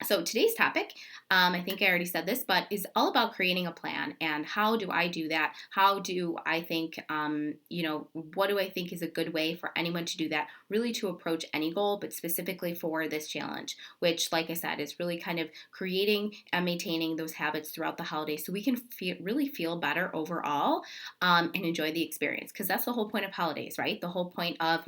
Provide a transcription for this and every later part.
So today's topic, I think I already said this, but is all about creating a plan and how do I do that? How do I think, what do I think is a good way for anyone to do that? Really to approach any goal, but specifically for this challenge, which, like I said, is really kind of creating and maintaining those habits throughout the holidays, so we can really feel better overall, and enjoy the experience. Because that's the whole point of holidays, right? The whole point of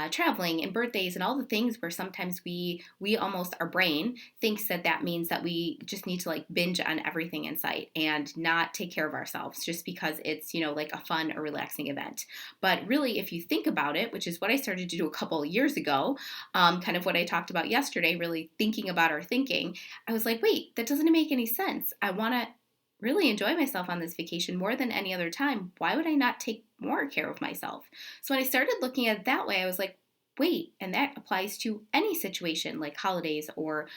traveling and birthdays and all the things where sometimes we almost our brain thinks that that means that we just need to like binge on everything in sight and not take care of ourselves just because it's, like a fun or relaxing event. But really, if you think about it, which is what I started to do a couple of years ago, kind of what I talked about yesterday, really thinking about our thinking, I was like, wait, that doesn't make any sense. I want to really enjoy myself on this vacation more than any other time. Why would I not take more care of myself? So when I started looking at it that way, I was like, wait, and that applies to any situation like holidays or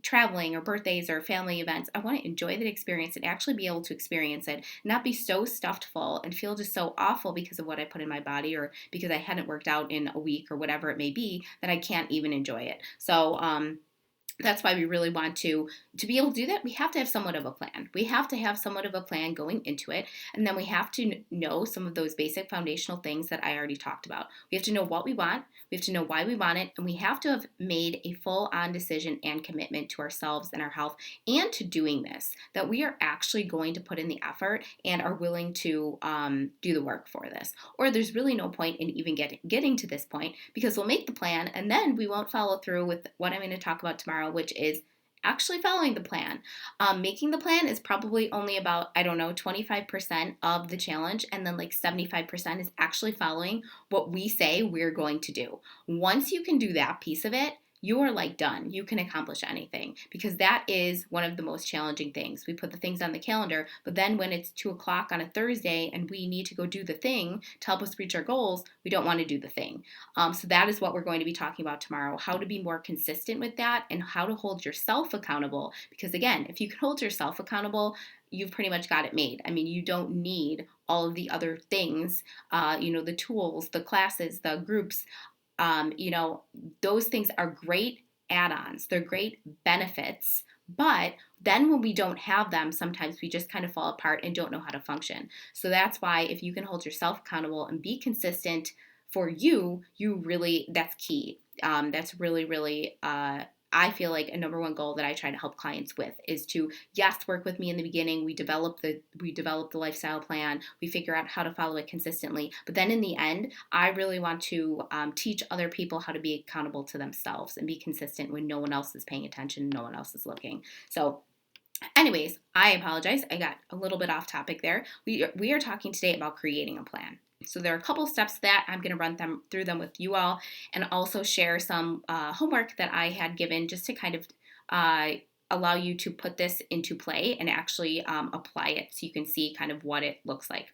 traveling or birthdays or family events. I want to enjoy that experience and actually be able to experience it, not be so stuffed full and feel just so awful because of what I put in my body or because I hadn't worked out in a week or whatever it may be that I can't even enjoy it. So, that's why we really want to be able to do that. We have to have somewhat of a plan. We have to have somewhat of a plan going into it, and then we have to know some of those basic foundational things that I already talked about. We have to know what we want, we have to know why we want it, and we have to have made a full on decision and commitment to ourselves and our health and to doing this, that we are actually going to put in the effort and are willing to do the work for this. Or there's really no point in even getting to this point, because we'll make the plan and then we won't follow through with what I'm going to talk about tomorrow, which is actually following the plan. Making the plan is probably only about, I don't know, 25% of the challenge, and then like 75% is actually following what we say we're going to do. Once you can do that piece of it, you are like done. You can accomplish anything, because that is one of the most challenging things. We put the things on the calendar, but then when it's 2 o'clock on a Thursday and we need to go do the thing to help us reach our goals, we don't want to do the thing. So that is what we're going to be talking about tomorrow, how to be more consistent with that and how to hold yourself accountable. Because again, if you can hold yourself accountable, you've pretty much got it made. I mean, you don't need all of the other things, the tools, the classes, the groups, um, you know, those things are great add-ons. They're great benefits. But then when we don't have them, sometimes we just kind of fall apart and don't know how to function. So that's why if you can hold yourself accountable and be consistent for you, that's key. That's really, really, I feel like a number one goal that I try to help clients with is to, yes, work with me in the beginning. We develop the lifestyle plan. We figure out how to follow it consistently. But then in the end, I really want to teach other people how to be accountable to themselves and be consistent when no one else is paying attention, no one else is looking. So anyways, I apologize. I got a little bit off topic there. We are talking today about creating a plan. So there are a couple steps that I'm going to run through them with you all, and also share some homework that I had given just to kind of uh, allow you to put this into play and actually apply it so you can see kind of what it looks like.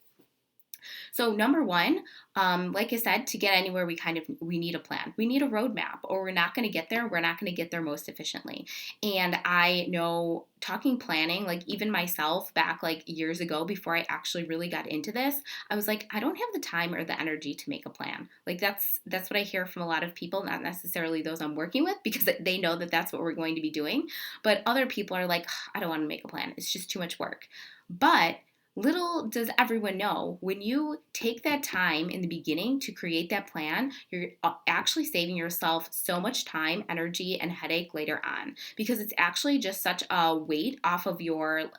So number one, like I said, to get anywhere, we need a plan. We need a roadmap, or we're not going to get there. We're not going to get there most efficiently. And I know, talking planning, like even myself back like years ago before I actually really got into this, I was like, I don't have the time or the energy to make a plan. Like that's what I hear from a lot of people, not necessarily those I'm working with, because they know that that's what we're going to be doing. But other people are like, I don't want to make a plan. It's just too much work. But little does everyone know, when you take that time in the beginning to create that plan, you're actually saving yourself so much time, energy, and headache later on, because it's actually just such a weight off of your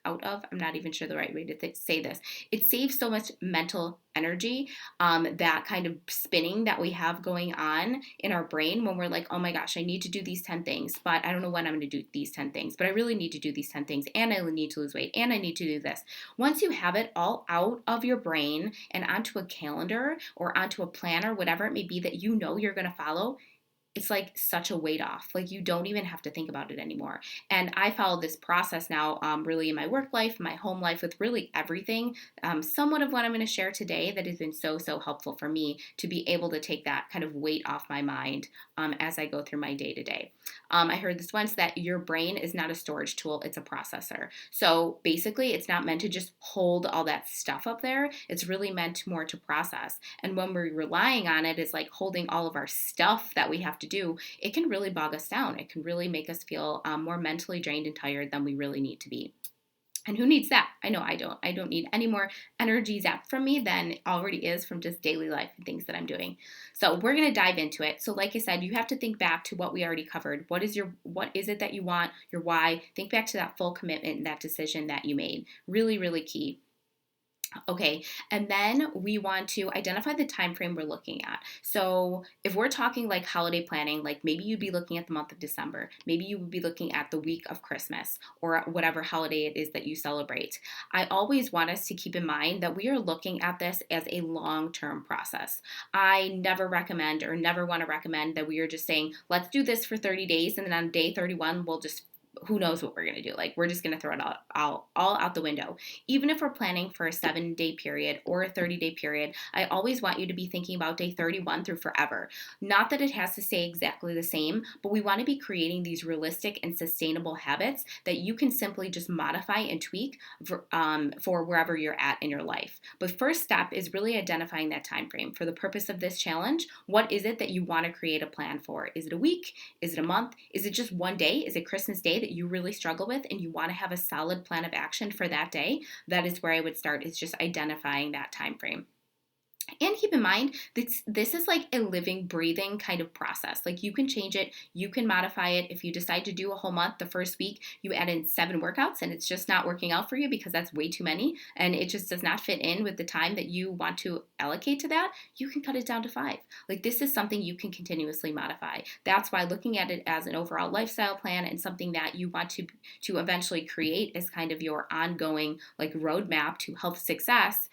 I'm not even sure the right way to say this. It saves so much mental energy, that kind of spinning that we have going on in our brain when we're like, oh my gosh, I need to do these 10 things, but I don't know when I'm going to do these 10 things, but I really need to do these 10 things, and I need to lose weight, and I need to do this. Once you have it all out of your brain and onto a calendar or onto a planner, whatever it may be that you know you're going to follow, it's like such a weight off. Like you don't even have to think about it anymore. And I follow this process now, really in my work life, my home life, with really everything. Somewhat of what I'm going to share today that has been so, so helpful for me to be able to take that kind of weight off my mind as I go through my day to day. I heard this once, that your brain is not a storage tool, it's a processor. So basically, it's not meant to just hold all that stuff up there. It's really meant more to process. And when we're relying on it, it's like holding all of our stuff that we have to to do, it can really bog us down. It can really make us feel more mentally drained and tired than we really need to be. And who needs that? I know I don't. I don't need any more energy zapped from me than already is from just daily life and things that I'm doing. So we're going to dive into it. So like I said, you have to think back to what we already covered. What is it that you want? Your why? Think back to that full commitment and that decision that you made. Really, really key. Okay, and then we want to identify the time frame we're looking at. So if we're talking like holiday planning, like maybe you'd be looking at the month of December, maybe you would be looking at the week of Christmas or whatever holiday it is that you celebrate. I always want us to keep in mind that we are looking at this as a long-term process. I never recommend or never want to recommend that we are just saying, let's do this for 30 days and then on day 31 we'll just who knows what we're going to do. Like, we're just going to throw it all out the window. Even if we're planning for a 7-day period or a 30-day period, I always want you to be thinking about day 31 through forever. Not that it has to stay exactly the same, but we want to be creating these realistic and sustainable habits that you can simply just modify and tweak for wherever you're at in your life. But first step is really identifying that time frame. For the purpose of this challenge, what is it that you want to create a plan for? Is it a week? Is it a month? Is it just one day? Is it Christmas Day that you really struggle with and you want to have a solid plan of action for that day? That is where I would start, is just identifying that time frame. And keep in mind, this is like a living, breathing kind of process. Like, you can change it, you can modify it. If you decide to do a whole month, the first week you add in 7 workouts and it's just not working out for you because that's way too many and it just does not fit in with the time that you want to allocate to that, you can cut it down to 5. Like, this is something you can continuously modify. That's why looking at it as an overall lifestyle plan and something that you want to eventually create as kind of your ongoing like roadmap to health success,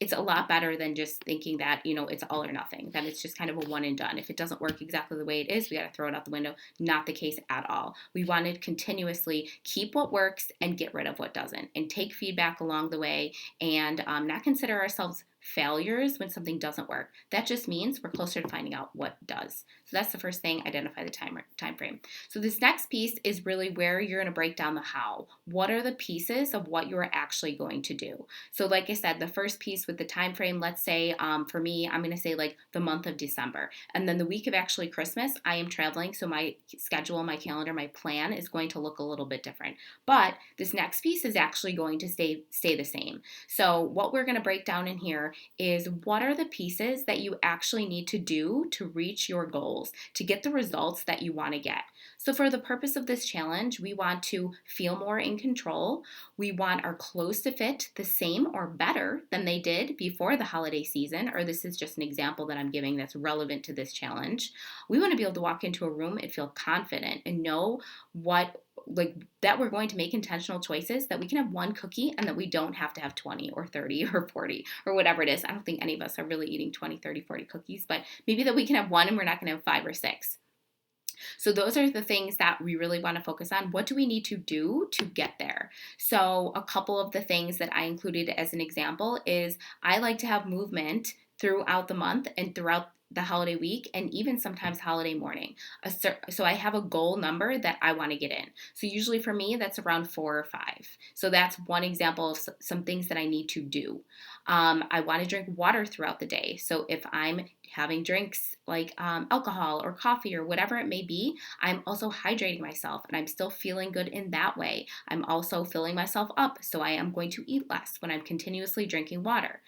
it's a lot better than just thinking that, it's all or nothing, that it's just kind of a one and done. If it doesn't work exactly the way it is, we got to throw it out the window. Not the case at all. We want to continuously keep what works and get rid of what doesn't, and take feedback along the way, and not consider ourselves failures when something doesn't work. That just means we're closer to finding out what does. So that's the first thing, identify the time frame. So this next piece is really where you're going to break down the how. What are the pieces of what you're actually going to do? So like I said, the first piece with the time frame, let's say for me, I'm going to say like the month of December. And then the week of actually Christmas, I am traveling. So my schedule, my calendar, my plan is going to look a little bit different. But this next piece is actually going to stay the same. So what we're going to break down in here is what are the pieces that you actually need to do to reach your goals, to get the results that you want to get. So for the purpose of this challenge, we want to feel more in control. We want our clothes to fit the same or better than they did before the holiday season, or this is just an example that I'm giving that's relevant to this challenge. We want to be able to walk into a room and feel confident and know that we're going to make intentional choices, that we can have one cookie and that we don't have to have 20 or 30 or 40 or whatever it is. I don't think any of us are really eating 20, 30, 40 cookies, but maybe that we can have one and we're not going to have 5 or 6. So those are the things that we really want to focus on. What do we need to do to get there? So a couple of the things that I included as an example is I like to have movement throughout the month and throughout the holiday week, and even sometimes holiday morning. So I have a goal number that I want to get in. So usually for me, that's around 4 or 5. So that's one example of some things that I need to do. I want to drink water throughout the day. So if I'm having drinks like alcohol or coffee or whatever it may be, I'm also hydrating myself and I'm still feeling good in that way. I'm also filling myself up. So I am going to eat less when I'm continuously drinking water.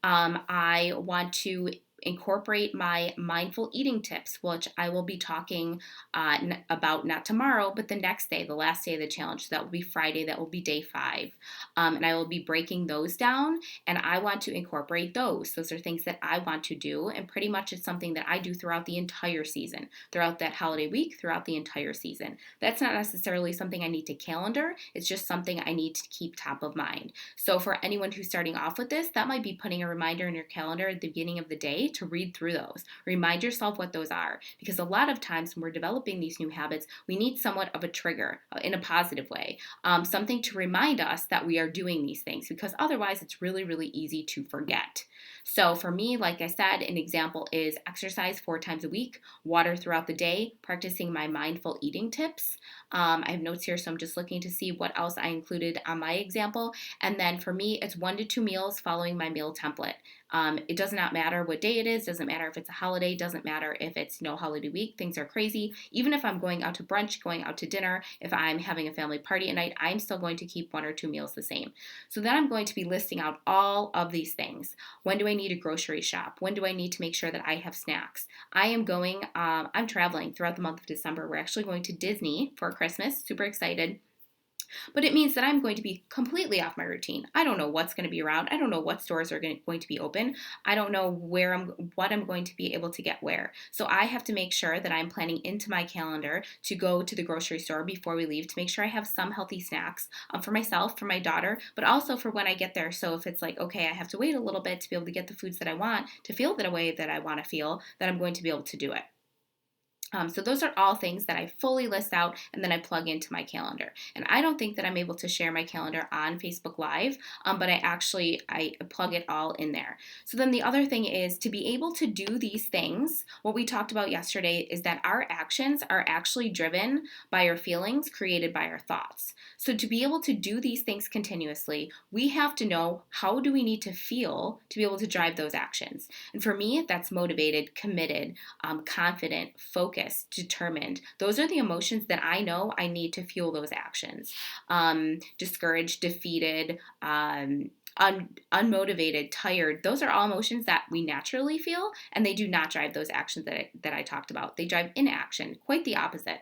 I want to incorporate my mindful eating tips, which I will be talking about not tomorrow, but the next day, the last day of the challenge. So that will be Friday. That will be day 5. And I will be breaking those down, and I want to incorporate those. Those are things that I want to do, and pretty much it's something that I do throughout the entire season, throughout that holiday week, throughout the entire season. That's not necessarily something I need to calendar. It's just something I need to keep top of mind. So for anyone who's starting off with this, that might be putting a reminder in your calendar at the beginning of the day to read through those. Remind yourself what those are, because a lot of times when we're developing these new habits, we need somewhat of a trigger in a positive way, something to remind us that we are doing these things, because otherwise it's really, really easy to forget. So for me, like I said, an example is exercise 4 times a week, water throughout the day, practicing my mindful eating tips. I have notes here, so I'm just looking to see what else I included on my example. And then for me, it's 1 to 2 meals following my meal template. It does not matter what day it is, doesn't matter if it's a holiday, doesn't matter if it's no holiday week, things are crazy. Even if I'm going out to brunch, going out to dinner, if I'm having a family party at night, I'm still going to keep 1 or 2 meals the same. So then I'm going to be listing out all of these things. When do I need a grocery shop? When do I need to make sure that I have snacks? I'm traveling throughout the month of December. We're actually going to Disney for Christmas. Super excited. But it means that I'm going to be completely off my routine. I don't know what's going to be around. I don't know what stores are going to be open. I don't know what I'm going to be able to get where. So I have to make sure that I'm planning into my calendar to go to the grocery store before we leave to make sure I have some healthy snacks for myself, for my daughter, but also for when I get there. So if it's like, okay, I have to wait a little bit to be able to get the foods that I want, to feel the way that I want to feel, that I'm going to be able to do it. So those are all things that I fully list out and then I plug into my calendar. And I don't think that I'm able to share my calendar on Facebook Live, but I plug it all in there. So then the other thing is to be able to do these things. What we talked about yesterday is that our actions are actually driven by our feelings created by our thoughts. So to be able to do these things continuously, we have to know how do we need to feel to be able to drive those actions. And for me, that's motivated, committed, confident, focused, determined. Those are the emotions that I know I need to fuel those actions. Discouraged, defeated, unmotivated, tired. Those are all emotions that we naturally feel, and they do not drive those actions that I talked about. They drive inaction, quite the opposite.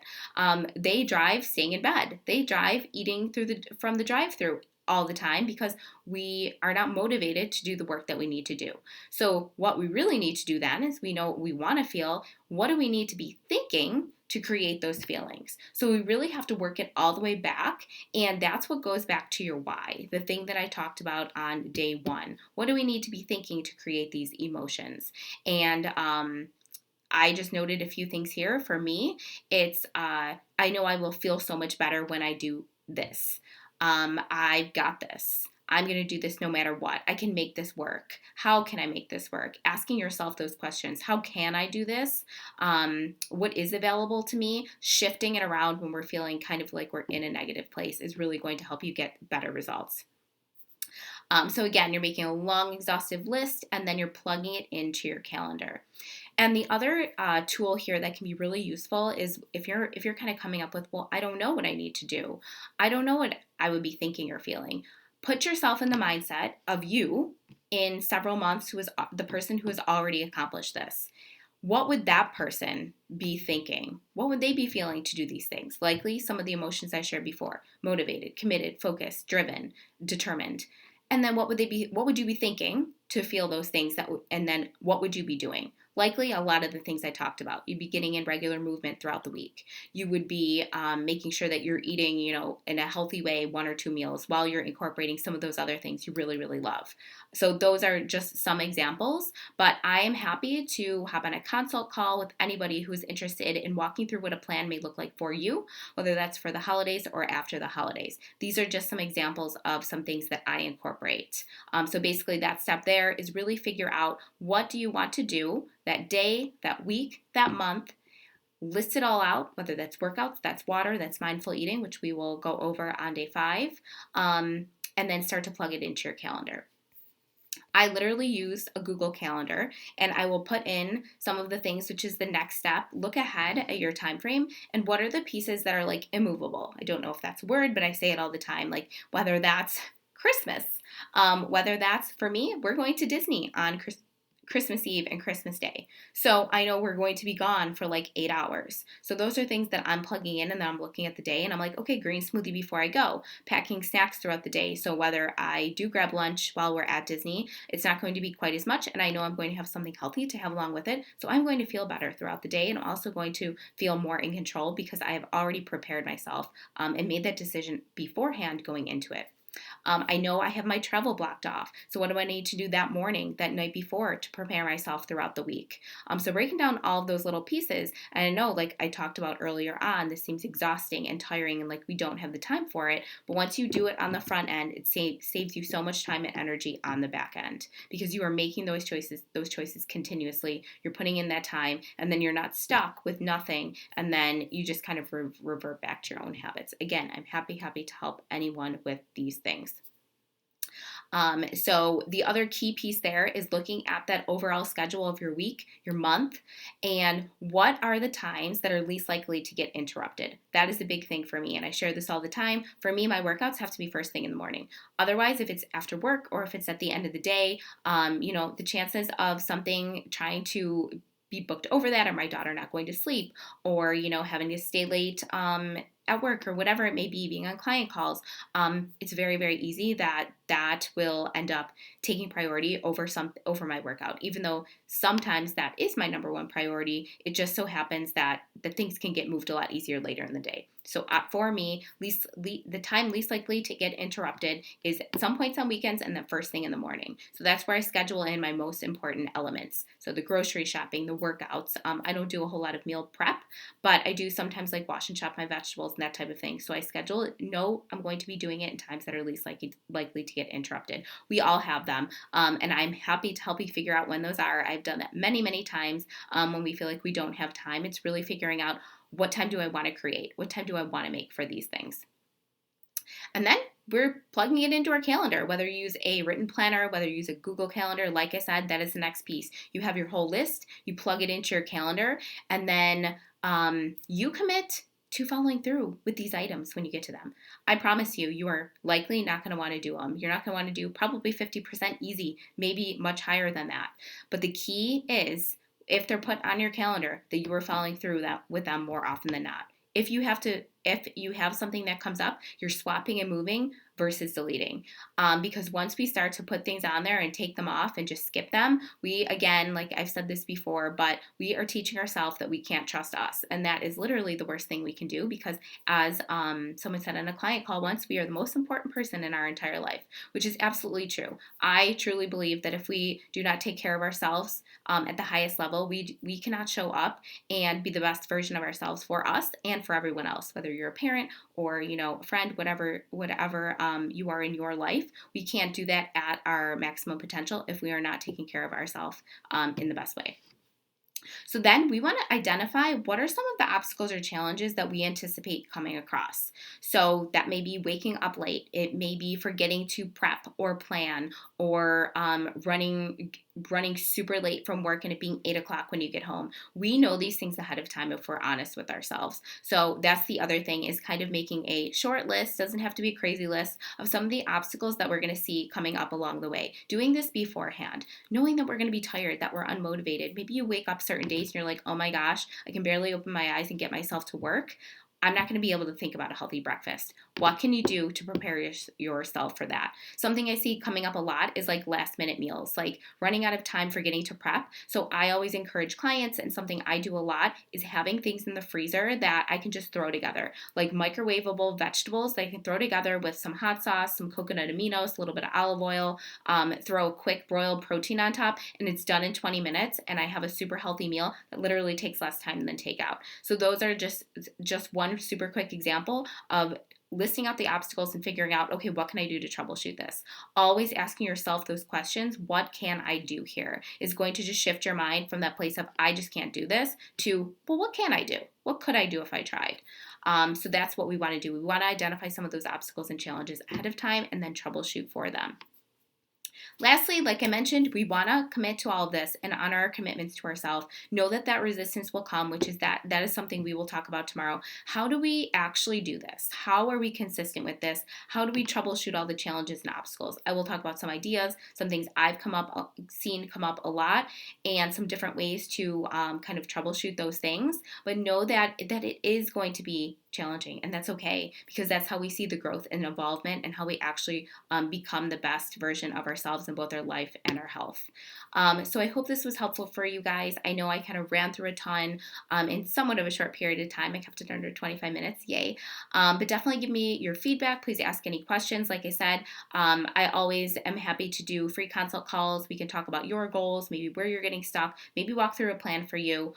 They drive staying in bed. They drive eating from the drive-through all the time because we are not motivated to do the work that we need to do. So what we really need to do then is we know what we want to feel. What do we need to be thinking to create those feelings? So we really have to work it all the way back, and that's what goes back to your why, the thing that I talked about on day 1. What do we need to be thinking to create these emotions? And I just noted a few things here. For me, it's I know I will feel so much better when I do this. I've got this. I'm going to do this no matter what. I can make this work. How can I make this work? Asking yourself those questions. How can I do this? What is available to me? Shifting it around when we're feeling kind of like we're in a negative place is really going to help you get better results. So again, you're making a long, exhaustive list, and then you're plugging it into your calendar. And the other tool here that can be really useful is if you're kind of coming up with, well, I don't know what I need to do. I don't know what I would be thinking or feeling. Put yourself in the mindset of you in several months who is the person who has already accomplished this. What would that person be thinking? What would they be feeling to do these things? Likely some of the emotions I shared before: motivated, committed, focused, driven, determined. And then what would you be thinking to feel those things and then what would you be doing? Likely a lot of the things I talked about. You'd be getting in regular movement throughout the week. You would be making sure that you're eating, in a healthy way, 1 or 2 meals while you're incorporating some of those other things you really, really love. So those are just some examples, but I am happy to hop on a consult call with anybody who's interested in walking through what a plan may look like for you, whether that's for the holidays or after the holidays. These are just some examples of some things that I incorporate. So basically that step there is really figure out what do you want to do that day, that week, that month. List it all out, whether that's workouts, that's water, that's mindful eating, which we will go over on day 5, and then start to plug it into your calendar. I literally use a Google Calendar, and I will put in some of the things, which is the next step. Look ahead at your time frame and what are the pieces that are like immovable. I don't know if that's a word, but I say it all the time, like whether that's Christmas, whether that's, for me, we're going to Disney on Christmas Eve and Christmas Day. So I know we're going to be gone for like 8 hours. So those are things that I'm plugging in, and then I'm looking at the day and I'm like, okay, green smoothie before I go, packing snacks throughout the day. So whether I do grab lunch while we're at Disney, it's not going to be quite as much, and I know I'm going to have something healthy to have along with it. So I'm going to feel better throughout the day, and I'm also going to feel more in control because I have already prepared myself and made that decision beforehand going into it. I know I have my travel blocked off. So what do I need to do that morning, that night before, to prepare myself throughout the week? So breaking down all of those little pieces, and I know, like I talked about earlier on, this seems exhausting and tiring and like we don't have the time for it. But once you do it on the front end, it saves you so much time and energy on the back end because you are making those choices continuously. You're putting in that time, and then you're not stuck with nothing, and then you just kind of revert back to your own habits. Again, I'm happy to help anyone with these things. So the other key piece there is looking at that overall schedule of your week, your month, and what are the times that are least likely to get interrupted. That is a big thing for me, and I share this all the time. For me, my workouts have to be first thing in the morning. Otherwise, if it's after work or if it's at the end of the day, the chances of something trying to be booked over that, or my daughter not going to sleep, or having to stay late at work, or whatever it may be, being on client calls, it's very, very easy that will end up taking priority over my workout. Even though sometimes that is my number one priority, it just so happens that the things can get moved a lot easier later in the day. So for me, the time least likely to get interrupted is at some points on weekends and the first thing in the morning. So that's where I schedule in my most important elements. So the grocery shopping, the workouts. I don't do a whole lot of meal prep, but I do sometimes like wash and chop my vegetables and that type of thing. So I schedule it. No, I'm going to be doing it in times that are least likely to get interrupted. We all have them, and I'm happy to help you figure out when those are. I've done that many, many times when we feel like we don't have time. It's really figuring out what time do I want to create? What time do I want to make for these things? And then we're plugging it into our calendar, whether you use a written planner, whether you use a Google Calendar. Like I said, that is the next piece. You have your whole list, you plug it into your calendar, and then you commit to following through with these items when you get to them. I promise you, you are likely not going to want to do them. You're not going to want to do probably 50% easy, maybe much higher than that. But the key is, if they're put on your calendar, that you are following through with them more often than not. If you have something that comes up, you're swapping and moving versus deleting. Because once we start to put things on there and take them off and just skip them, we, again, like I've said this before, but we are teaching ourselves that we can't trust us. And that is literally the worst thing we can do, because as someone said on a client call once, we are the most important person in our entire life, which is absolutely true. I truly believe that if we do not take care of ourselves at the highest level, we cannot show up and be the best version of ourselves for us and for everyone else, whether you're a parent or a friend, whatever you are in your life. We can't do that at our maximum potential if we are not taking care of ourselves in the best way. So then we want to identify what are some of the obstacles or challenges that we anticipate coming across. So that may be waking up late. It may be forgetting to prep or plan, or running super late from work and it being 8 o'clock when you get home. We know these things ahead of time if we're honest with ourselves. So that's the other thing, is kind of making a short list, doesn't have to be a crazy list, of some of the obstacles that we're going to see coming up along the way. Doing this beforehand, knowing that we're going to be tired, that we're unmotivated. Maybe you wake up certain days and you're like, oh my gosh, I can barely open my eyes and get myself to work. I'm not going to be able to think about a healthy breakfast. What can you do to prepare yourself for that? Something I see coming up a lot is like last minute meals, like running out of time forgetting to prep. So I always encourage clients, and something I do a lot is having things in the freezer that I can just throw together, like microwavable vegetables that I can throw together with some hot sauce, some coconut aminos, a little bit of olive oil, throw a quick broiled protein on top, and it's done in 20 minutes. And I have a super healthy meal that literally takes less time than takeout. So those are just one super quick example of listing out the obstacles and figuring out, okay, what can I do to troubleshoot this? Always asking yourself those questions, what can I do here, is going to just shift your mind from that place of, I just can't do this, to, well, what can I do? What could I do if I tried? So that's what we want to do. We want to identify some of those obstacles and challenges ahead of time and then troubleshoot for them. Lastly, like I mentioned, we want to commit to all of this and honor our commitments to ourselves. Know that resistance will come, which is that is something we will talk about tomorrow. How do we actually do this? How are we consistent with this? How do we troubleshoot all the challenges and obstacles? I will talk about some ideas, some things I've seen come up a lot, and some different ways to kind of troubleshoot those things. But know that it is going to be challenging, and that's okay, because that's how we see the growth and involvement and how we actually become the best version of ourselves in both our life and our health. So I hope this was helpful for you guys. I know I kind of ran through a ton in somewhat of a short period of time. I kept it under 25 minutes, yay. But definitely give me your feedback. Please ask any questions. Like I said, I always am happy to do free consult calls. We can talk about your goals, maybe where you're getting stuck, maybe walk through a plan for you.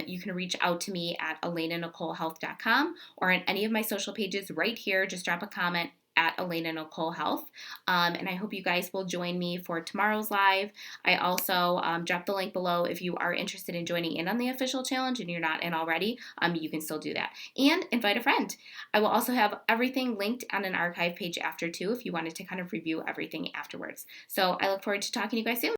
You can reach out to me at ElenaNicoleHealth.com or on any of my social pages right here. Just drop a comment at Elena Nicole Health. And I hope you guys will join me for tomorrow's live. I also dropped the link below if you are interested in joining in on the official challenge and you're not in already. You can still do that. And invite a friend. I will also have everything linked on an archive page after too if you wanted to kind of review everything afterwards. So I look forward to talking to you guys soon.